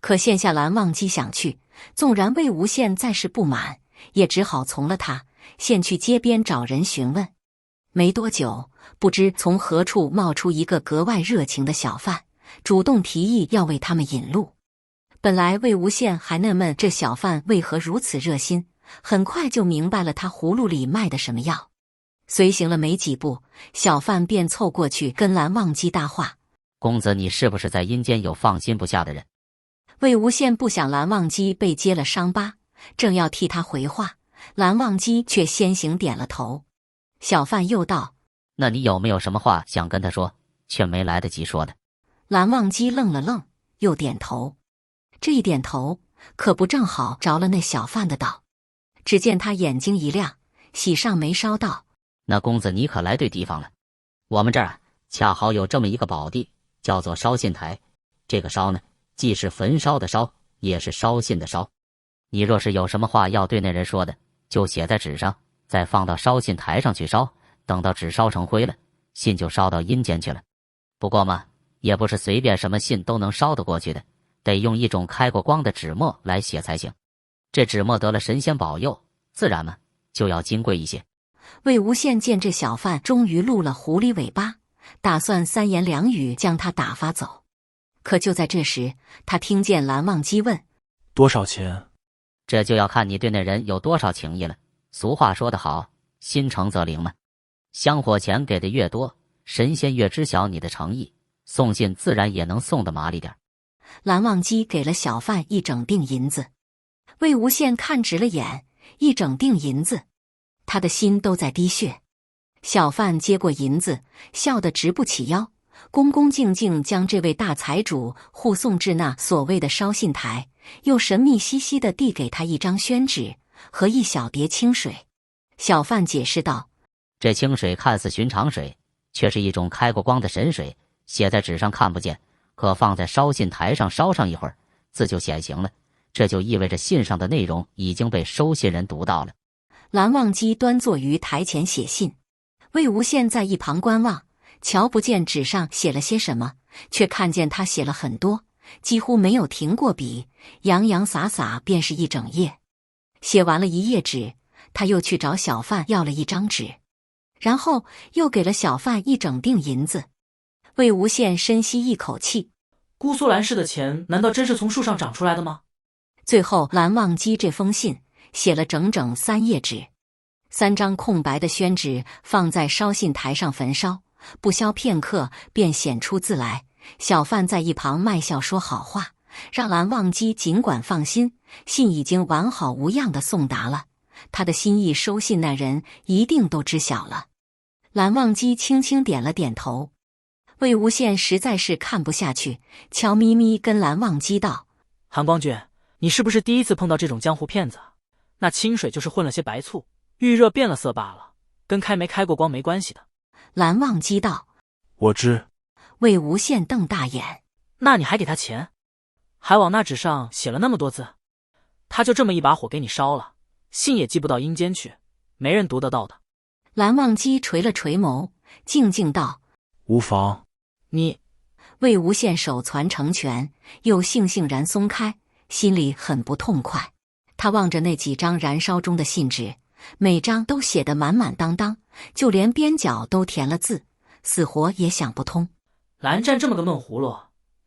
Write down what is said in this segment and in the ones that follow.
可现下蓝忘机想去，纵然魏无羡再是不满，也只好从了他，现去街边找人询问。没多久，不知从何处冒出一个格外热情的小贩，主动提议要为他们引路。本来魏无羡还纳闷这小贩为何如此热心，很快就明白了他葫芦里卖的什么药。随行了没几步，小贩便凑过去跟蓝忘机搭话：“公子，你是不是在阴间有放心不下的人？”魏无羡不想蓝忘机被揭了伤疤，正要替他回话，蓝忘机却先行点了头。小贩又道：“那你有没有什么话想跟他说，却没来得及说的？”蓝忘机愣了愣，又点头。这一点头，可不正好着了那小贩的道。只见他眼睛一亮，喜上眉梢道：“那公子你可来对地方了。我们这儿恰好有这么一个宝地，叫做烧信台。这个烧呢，既是焚烧的烧，也是烧信的烧。你若是有什么话要对那人说的，就写在纸上，再放到烧信台上去烧，等到纸烧成灰了，信就烧到阴间去了。不过嘛，也不是随便什么信都能烧得过去的，得用一种开过光的纸墨来写才行。这纸墨得了神仙保佑，自然嘛就要金贵一些。”魏无羡见这小贩终于露了狐狸尾巴，打算三言两语将他打发走。可就在这时，他听见蓝忘机问：“多少钱？”这就要看你对那人有多少情谊了。俗话说得好，心诚则灵嘛。香火钱给的越多，神仙越知晓你的诚意，送信自然也能送得麻利点。蓝忘机给了小贩一整锭银子。魏无羡看直了眼，一整锭银子，他的心都在滴血。小贩接过银子，笑得直不起腰，恭恭敬敬将这位大财主护送至那所谓的烧信台，又神秘兮兮地递给他一张宣纸和一小碟清水。小贩解释道：“这清水看似寻常水，却是一种开过光的神水，写在纸上看不见，可放在烧信台上烧上一会儿，字就显形了。这就意味着信上的内容已经被收信人读到了。”蓝忘机端坐于台前写信，魏无羡在一旁观望，瞧不见纸上写了些什么，却看见他写了很多，几乎没有停过笔，洋洋洒洒便是一整页。写完了一页纸，他又去找小贩要了一张纸，然后又给了小贩一整锭银子。魏无羡深吸一口气，姑苏蓝氏的钱难道真是从树上长出来的吗？最后蓝忘机这封信写了整整3页纸，3张空白的宣纸放在烧信台上焚烧，不消片刻便显出字来。小贩在一旁卖笑说好话，让蓝忘机尽管放心，信已经完好无恙地送达了，他的心意收信那人一定都知晓了。蓝忘机轻轻点了点头。魏无羡实在是看不下去，悄咪咪跟蓝忘机道：“韩光俊，你是不是第一次碰到这种江湖骗子？那清水就是混了些白醋，遇热变了色罢了，跟开没开过光没关系的。”蓝忘机道：“我知。”魏无羡瞪大眼：“那你还给他钱？还往那纸上写了那么多字？他就这么一把火给你烧了，信也寄不到阴间去，没人读得到的。”蓝忘机垂了垂眸，静静道：“无妨。”你……魏无羡手攥成拳，又悻悻然松开，心里很不痛快。他望着那几张燃烧中的信纸，每张都写得满满当当，就连边角都填了字，死活也想不通。蓝湛这么个闷葫芦，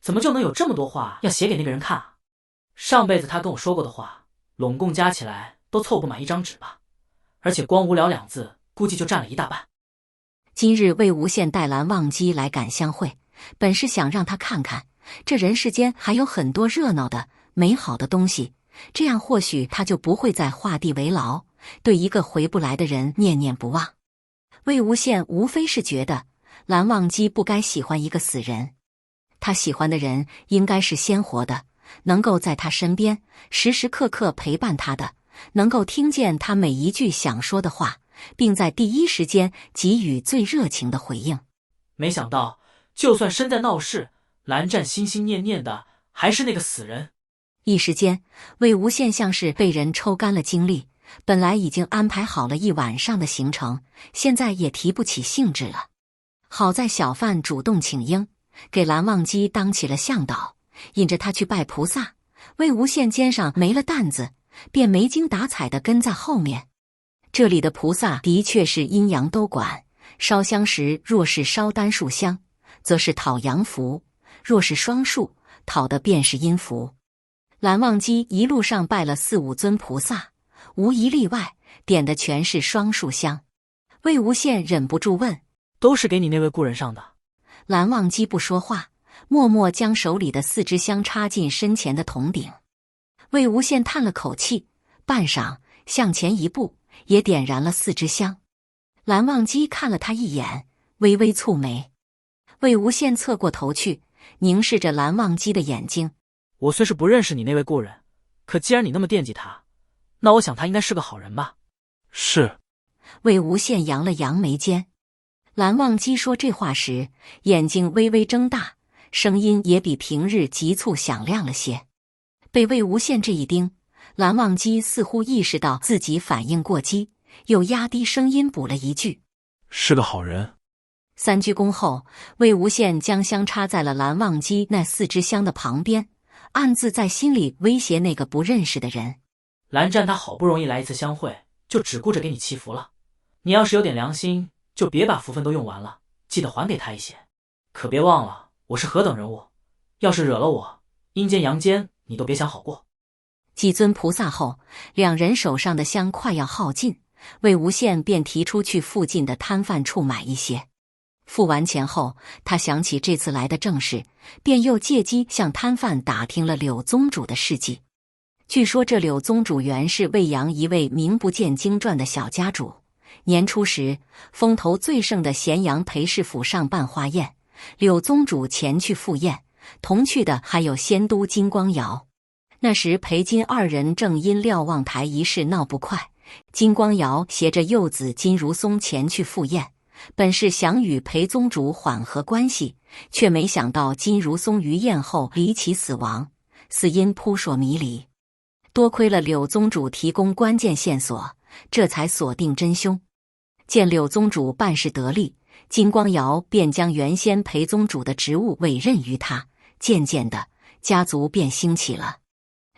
怎么就能有这么多话要写给那个人看啊？上辈子他跟我说过的话，拢共加起来都凑不满一张纸吧，而且光无聊2字，估计就占了一大半。今日魏无羡带蓝忘机来赶相会，本是想让他看看这人世间还有很多热闹的美好的东西，这样或许他就不会再画地为牢，对一个回不来的人念念不忘。魏无羡无非是觉得蓝忘机不该喜欢一个死人，他喜欢的人应该是鲜活的，能够在他身边时时刻刻陪伴他的，能够听见他每一句想说的话，并在第一时间给予最热情的回应。没想到就算身在闹市，蓝湛心心念念的还是那个死人。一时间，魏无羡像是被人抽干了精力，本来已经安排好了一晚上的行程，现在也提不起兴致了。好在小贩主动请缨，给蓝忘机当起了向导，引着他去拜菩萨，魏无羡肩上没了担子，便没精打采地跟在后面。这里的菩萨的确是阴阳都管，烧香时若是烧单数香，则是讨阳福；若是双数，讨的便是阴福。蓝忘机一路上拜了4、5尊菩萨，无一例外，点的全是双数香。魏无羡忍不住问：“都是给你那位故人上的？”蓝忘机不说话，默默将手里的4支香插进身前的铜鼎。魏无羡叹了口气，半晌向前一步，也点燃了4支香。蓝忘机看了他一眼，微微蹙眉。魏无羡侧过头去，凝视着蓝忘机的眼睛：“我虽是不认识你那位故人，可既然你那么惦记他，那我想他应该是个好人吧？”“是。”魏无羡扬了扬眉间。蓝忘机说这话时，眼睛微微睁大，声音也比平日急促响亮了些。被魏无羡这一盯，蓝忘机似乎意识到自己反应过激，又压低声音补了一句：“是个好人。”3鞠躬后，魏无羡将香插在了蓝忘机那4支香的旁边，暗自在心里威胁那个不认识的人：“蓝湛他好不容易来一次相会，就只顾着给你祈福了。你要是有点良心，就别把福分都用完了，记得还给他一些。可别忘了，我是何等人物，要是惹了我，阴间阳间你都别想好过。”几尊菩萨后，两人手上的香快要耗尽，魏无羡便提出去附近的摊贩处买一些。付完钱后，他想起这次来的正事，便又借机向摊贩打听了柳宗主的事迹。据说这柳宗主原是魏阳一位名不见经传的小家主。年初时，风头最盛的咸阳裴氏府上办花宴，柳宗主前去赴宴，同去的还有仙都金光瑶。那时裴金2人正因瞭望台一事闹不快，金光瑶携着幼子金如松前去赴宴，本是想与裴宗主缓和关系，却没想到金如松于宴后离奇死亡，死因扑朔迷离。多亏了柳宗主提供关键线索，这才锁定真凶。见柳宗主办事得力，金光瑶便将原先裴宗主的职务委任于他，渐渐的，家族便兴起了。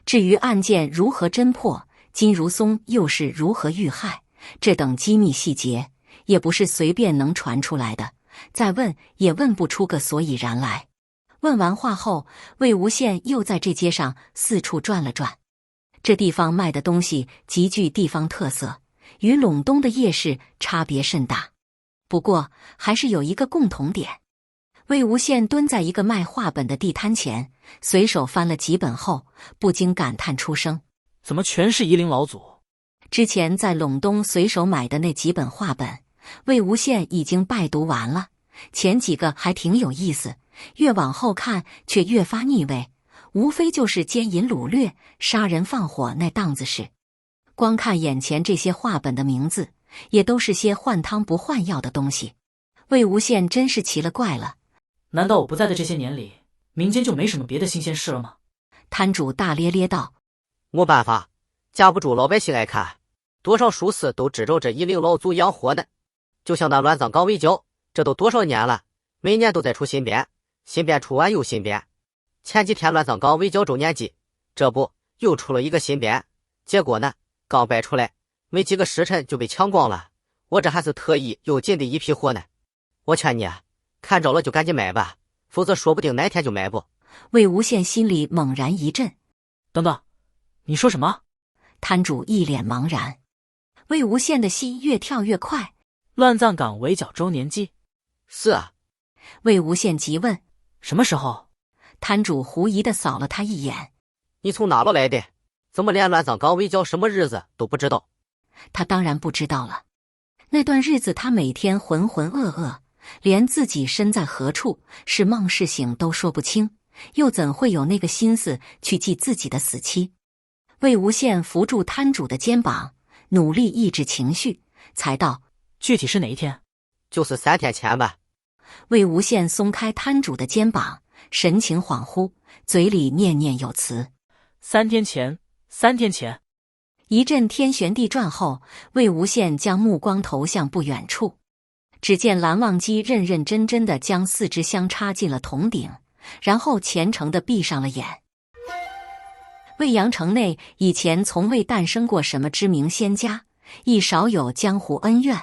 至于案件如何侦破，金如松又是如何遇害，这等机密细节，也不是随便能传出来的，再问也问不出个所以然来。问完话后，魏无羡又在这街上四处转了转。这地方卖的东西极具地方特色，与陇东的夜市差别甚大。不过还是有一个共同点。魏无羡蹲在一个卖画本的地摊前，随手翻了几本后，不禁感叹出声：怎么全是夷陵老祖？之前在陇东随手买的那几本画本，魏无羡已经拜读完了。前几个还挺有意思，越往后看却越发腻味，无非就是奸淫掳掠、杀人放火那档子事。光看眼前这些画本的名字，也都是些换汤不换药的东西。魏无羡真是奇了怪了。难道我不在的这些年里，民间就没什么别的新鲜事了吗？摊主大咧咧道：没办法，架不住老百姓爱看，多少书肆都指着这夷陵老祖养活呢。就像那乱葬岗围剿，这都多少年了，每年都在出新编，新编出完又新编。前几天乱葬岗围剿周年祭，这不又出了一个新编，结果呢，刚摆出来，没几个时辰就被抢光了。我这还是特意又进的一批货呢。我劝你，看着了就赶紧买吧，否则说不定哪天就买不。魏无羡心里猛然一震。等等，你说什么？摊主一脸茫然。魏无羡的心越跳越快。乱葬岗围剿周年祭？是啊。魏无羡急问：什么时候？摊主狐疑地扫了他一眼：你从哪儿来的？怎么连乱葬岗围剿什么日子都不知道？他当然不知道了。那段日子他每天浑浑噩噩，连自己身在何处，是梦是醒都说不清，又怎会有那个心思去记自己的死期？魏无羡扶住摊主的肩膀，努力抑制情绪，才道：具体是哪一天？就是3天前吧。魏无羡松开摊主的肩膀，神情恍惚，嘴里念念有词：3天前，3天前。一阵天旋地转后，魏无羡将目光投向不远处，只见蓝忘机认认真真地将4支香插进了铜鼎，然后虔诚地闭上了眼。未阳城内以前从未诞生过什么知名仙家，亦少有江湖恩怨。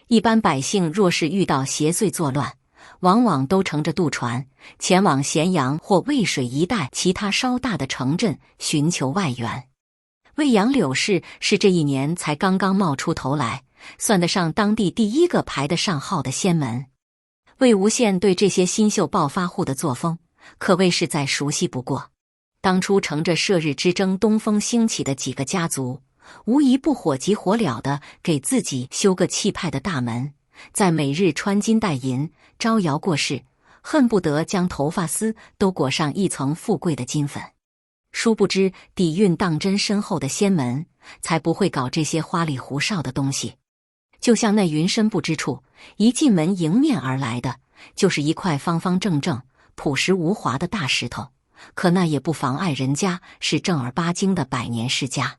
一般百姓若是遇到邪祟作乱，往往都乘着渡船前往咸阳或渭水一带其他稍大的城镇寻求外援。魏阳柳氏是这一年才刚刚冒出头来，算得上当地第一个排得上号的仙门。魏无羡对这些新秀暴发户的作风可谓是再熟悉不过。当初乘着射日之争东风兴起的几个家族，无一不火急火燎地给自己修个气派的大门，在每日穿金戴银，招摇过市，恨不得将头发丝都裹上一层富贵的金粉。殊不知底蕴当真深厚的仙门才不会搞这些花里胡哨的东西。就像那云深不知处，一进门迎面而来的就是一块方方正正、朴实无华的大石头，可那也不妨碍人家是正儿八经的百年世家。